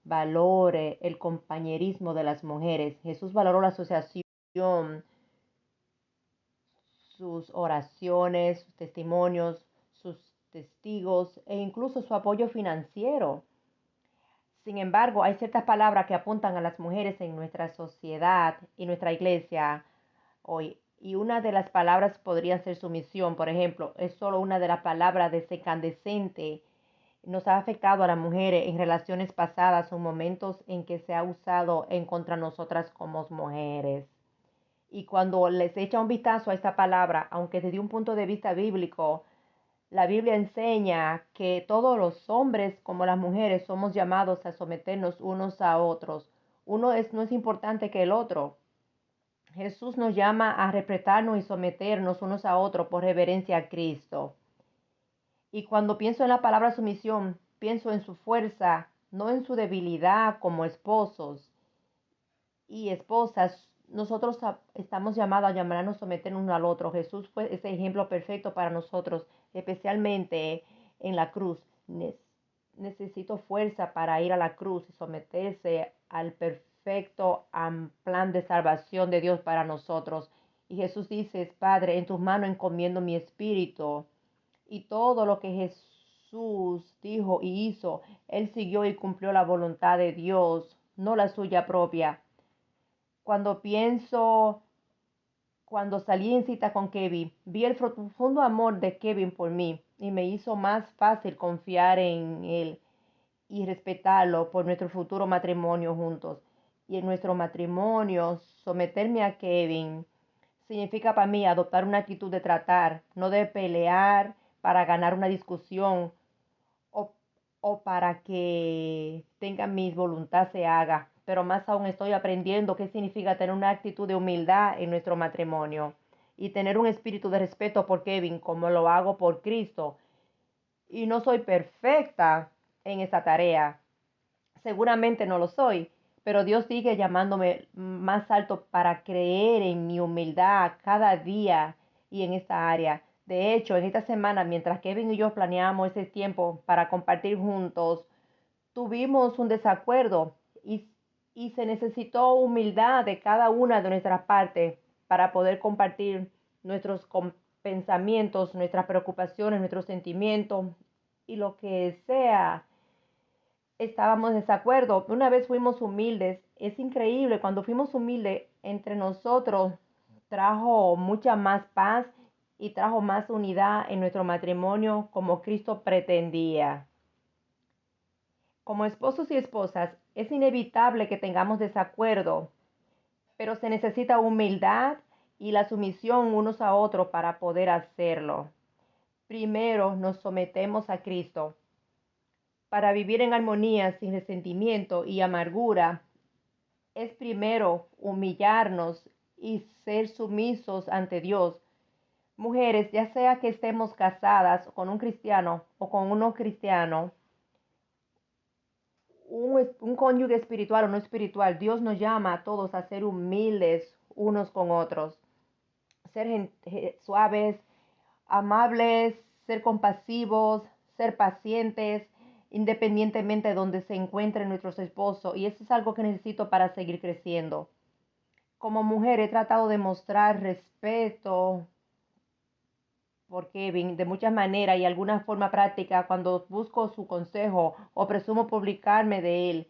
valore el compañerismo de las mujeres. Jesús valoró la asociación, sus oraciones, sus testimonios, sus testigos e incluso su apoyo financiero. Sin embargo, hay ciertas palabras que apuntan a las mujeres en nuestra sociedad y nuestra iglesia hoy. Y una de las palabras podría ser sumisión, por ejemplo, es solo una de las palabras desencandescente. Nos ha afectado a las mujeres en relaciones pasadas o momentos en que se ha usado en contra de nosotras como mujeres. Y cuando les echa un vistazo a esta palabra, aunque desde un punto de vista bíblico, la Biblia enseña que todos los hombres como las mujeres somos llamados a someternos unos a otros. No es importante que el otro. Jesús nos llama a respetarnos y someternos unos a otros por reverencia a Cristo. Y cuando pienso en la palabra sumisión, pienso en su fuerza, no en su debilidad como esposos y esposas. Nosotros estamos llamados a llamarnos a someternos uno al otro. Jesús fue ese ejemplo perfecto para nosotros, especialmente en la cruz. Necesito fuerza para ir a la cruz y someterse al perfecto plan de salvación de Dios para nosotros. Y Jesús dice, Padre, en tus manos encomiendo mi espíritu. Y todo lo que Jesús dijo y hizo, Él siguió y cumplió la voluntad de Dios, no la suya propia. Cuando salí en cita con Kevin, vi el profundo amor de Kevin por mí y me hizo más fácil confiar en él y respetarlo por nuestro futuro matrimonio juntos. Y en nuestro matrimonio, someterme a Kevin significa para mí adoptar una actitud de tratar, no de pelear para ganar una discusión o, o para que tenga mi voluntad se haga. Pero más aún estoy aprendiendo qué significa tener una actitud de humildad en nuestro matrimonio y tener un espíritu de respeto por Kevin como lo hago por Cristo. Y no soy perfecta en esa tarea. Seguramente no lo soy, pero Dios sigue llamándome más alto para creer en mi humildad cada día y en esta área. De hecho, en esta semana, mientras Kevin y yo planeamos ese tiempo para compartir juntos, tuvimos un desacuerdo y se necesitó humildad de cada una de nuestras partes para poder compartir nuestros pensamientos, nuestras preocupaciones, nuestros sentimientos y lo que sea estábamos en desacuerdo. Una vez fuimos humildes. Es increíble, cuando fuimos humildes entre nosotros, trajo mucha más paz y trajo más unidad en nuestro matrimonio como Cristo pretendía. Como esposos y esposas, es inevitable que tengamos desacuerdo, pero se necesita humildad y la sumisión unos a otros para poder hacerlo. Primero nos sometemos a Cristo. Para vivir en armonía sin resentimiento y amargura, es primero humillarnos y ser sumisos ante Dios. Mujeres, ya sea que estemos casadas con un cristiano o con un no cristiano, un cónyuge espiritual o no espiritual, Dios nos llama a todos a ser humildes unos con otros, ser suaves, amables, ser compasivos, ser pacientes, independientemente de donde se encuentren nuestros esposos. Y eso es algo que necesito para seguir creciendo. Como mujer he tratado de mostrar respeto por Kevin de muchas maneras y alguna forma práctica cuando busco su consejo o presumo publicarme de él,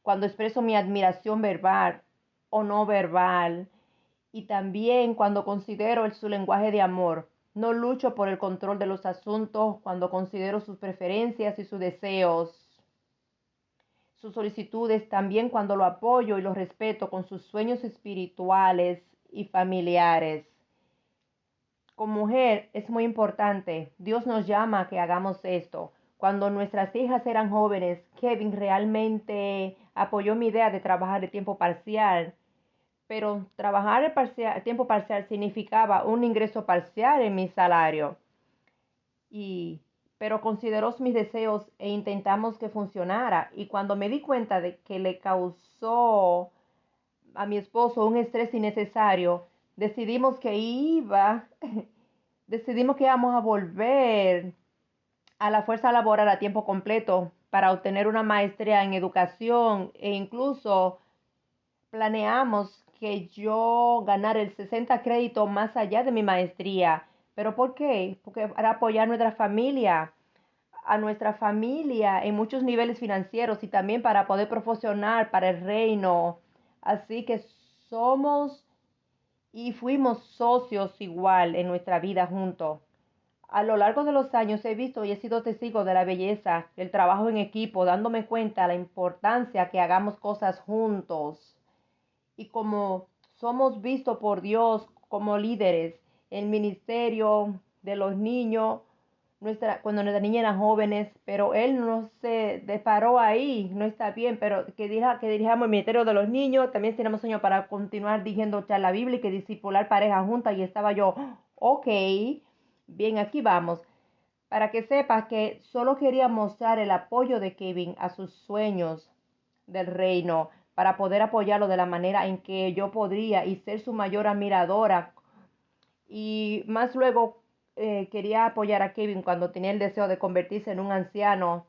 cuando expreso mi admiración verbal o no verbal y también cuando considero su lenguaje de amor. No lucho por el control de los asuntos cuando considero sus preferencias y sus deseos, sus solicitudes, también cuando lo apoyo y lo respeto con sus sueños espirituales y familiares. Como mujer es muy importante. Dios nos llama a que hagamos esto. Cuando nuestras hijas eran jóvenes, Kevin realmente apoyó mi idea de trabajar de tiempo parcial. Pero trabajar el tiempo parcial significaba un ingreso parcial en mi salario. Pero consideró mis deseos e intentamos que funcionara. Y cuando me di cuenta de que le causó a mi esposo un estrés innecesario, decidimos que íbamos a volver a la fuerza laboral a tiempo completo para obtener una maestría en educación e incluso planeamos que yo ganara el 60 créditos más allá de mi maestría. ¿Pero por qué? Porque para apoyar a nuestra familia. a nuestra familia en muchos niveles financieros y también para poder proporcionar para el reino. Así que somos y fuimos socios igual en nuestra vida juntos. A lo largo de los años he visto y he sido testigo de la belleza del trabajo en equipo, dándome cuenta de la importancia que hagamos cosas juntos. Y como somos vistos por Dios como líderes, el ministerio de los niños, cuando nuestras niñas eran jóvenes, pero Él no se deparó ahí, no está bien, pero que dirijamos el ministerio de los niños, también tenemos sueño para continuar dirigiendo charla bíblica y discipular parejas juntas, y estaba yo, ok, bien, aquí vamos. Para que sepas que solo quería mostrar el apoyo de Kevin a sus sueños del reino, para poder apoyarlo de la manera en que yo podría y ser su mayor admiradora. Y más luego quería apoyar a Kevin cuando tenía el deseo de convertirse en un anciano,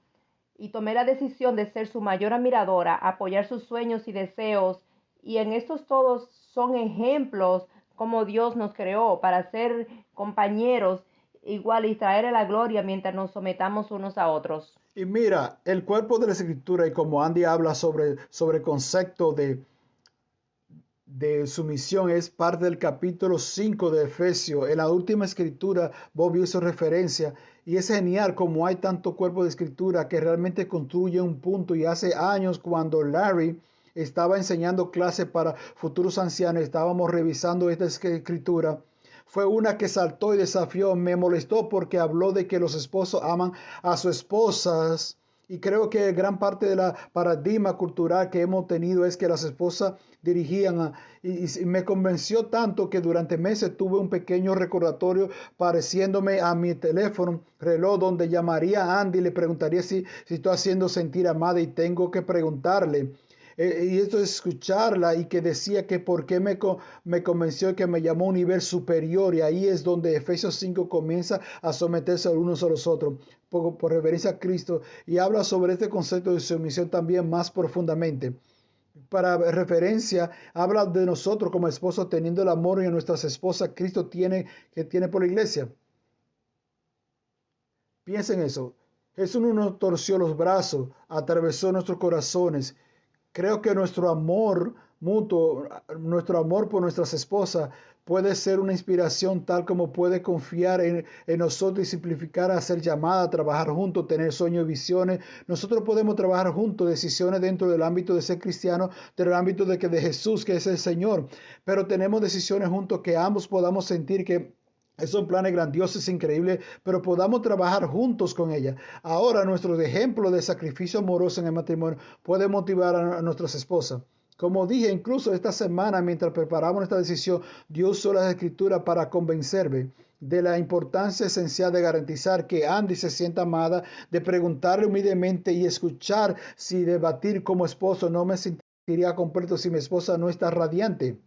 y tomé la decisión de ser su mayor admiradora, apoyar sus sueños y deseos. Y en estos todos son ejemplos como Dios nos creó para ser compañeros igual y traer a la gloria mientras nos sometamos unos a otros. Y mira, el cuerpo de la escritura, y como Andy habla sobre el concepto de sumisión, es parte del capítulo 5 de Efesios. En la última escritura, Bob hizo referencia, y es genial como hay tanto cuerpo de escritura que realmente construye un punto. Y hace años, cuando Larry estaba enseñando clases para futuros ancianos, estábamos revisando esta escritura. Fue una que saltó y desafió, me molestó porque habló de que los esposos aman a sus esposas. Y creo que gran parte de la paradigma cultural que hemos tenido es que las esposas dirigían y me convenció tanto que durante meses tuve un pequeño recordatorio pareciéndome a mi teléfono reloj, donde llamaría a Andy y le preguntaría si estoy haciendo sentir amada, y tengo que preguntarle. Y esto es escucharla, y que decía que por qué me convenció, que me llamó a un nivel superior, y ahí es donde Efesios 5 comienza a someterse los unos a los otros por reverencia a Cristo, y habla sobre este concepto de sumisión también más profundamente. Para referencia, habla de nosotros como esposos teniendo el amor en nuestras esposas Cristo tiene por la iglesia. Piensen eso. Jesús no nos torció los brazos, atravesó nuestros corazones. Creo que nuestro amor mutuo, nuestro amor por nuestras esposas puede ser una inspiración, tal como puede confiar en nosotros y simplificar a ser llamada a trabajar juntos, tener sueños y visiones. Nosotros podemos trabajar juntos decisiones dentro del ámbito de ser cristiano, del ámbito de Jesús, que es el Señor. Pero tenemos decisiones juntos que ambos podamos sentir que son planes grandiosos, increíbles, pero podamos trabajar juntos con ella. Ahora, nuestro ejemplo de sacrificio amoroso en el matrimonio puede motivar a nuestras esposas. Como dije, incluso esta semana, mientras preparamos esta decisión, Dios usó las escrituras para convencerme de la importancia esencial de garantizar que Andy se sienta amada, de preguntarle humildemente y escuchar si debatir como esposo. No me sentiría completo si mi esposa no está radiante.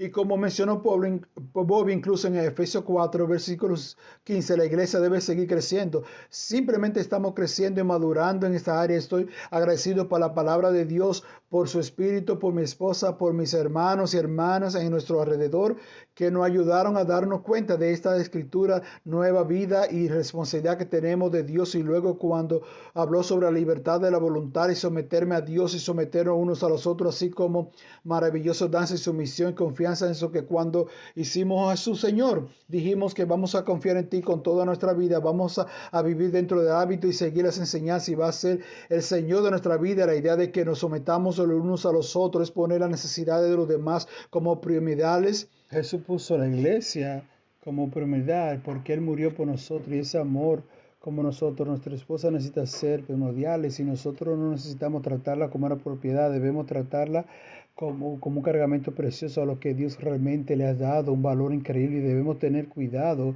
Y como mencionó Bob incluso en Efesios 4, versículos 15, la iglesia debe seguir creciendo. Simplemente estamos creciendo y madurando en esta área. Estoy agradecido por la palabra de Dios, por su espíritu, por mi esposa, por mis hermanos y hermanas en nuestro alrededor, que nos ayudaron a darnos cuenta de esta escritura, nueva vida y responsabilidad que tenemos de Dios. Y luego cuando habló sobre la libertad de la voluntad y someterme a Dios y someternos unos a los otros, así como maravilloso danza y sumisión y confianza en eso, que cuando hicimos a su Señor, dijimos que vamos a confiar en ti con toda nuestra vida, vamos a vivir dentro del hábito y seguir las enseñanzas, y va a ser el Señor de nuestra vida. La idea de que nos sometamos los unos a los otros es poner las necesidades de los demás como prioridades. Jesús puso la iglesia como prioridad porque Él murió por nosotros, y ese amor como nosotros, nuestra esposa necesita ser primordiales, y nosotros no necesitamos tratarla como una propiedad, debemos tratarla como un cargamento precioso a lo que Dios realmente le ha dado, un valor increíble, y debemos tener cuidado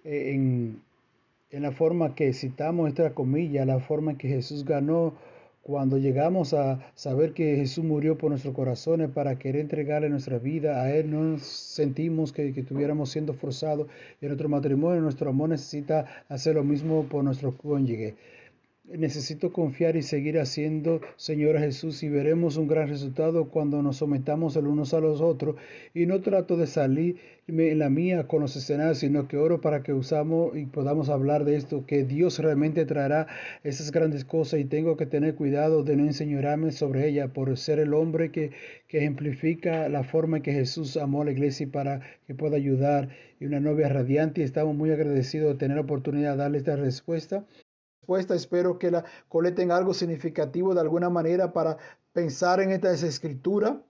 en la forma que citamos, esta comilla, la forma en que Jesús ganó. Cuando llegamos a saber que Jesús murió por nuestros corazones para querer entregarle nuestra vida a Él, no nos sentimos que estuviéramos siendo forzados en nuestro matrimonio. Nuestro amor necesita hacer lo mismo por nuestro cónyuge. necesito confiar y seguir haciendo, Señor Jesús, y veremos un gran resultado cuando nos sometamos el unos a los otros. Y no trato de salir en la mía con los escenarios, sino que oro para que usamos y podamos hablar de esto, que Dios realmente traerá esas grandes cosas y tengo que tener cuidado de no enseñorearme sobre ella por ser el hombre que ejemplifica la forma en que Jesús amó a la iglesia y para que pueda ayudar. Y una novia radiante, y estamos muy agradecidos de tener la oportunidad de darle esta respuesta. Espero que la colecten algo significativo de alguna manera para pensar en esta escritura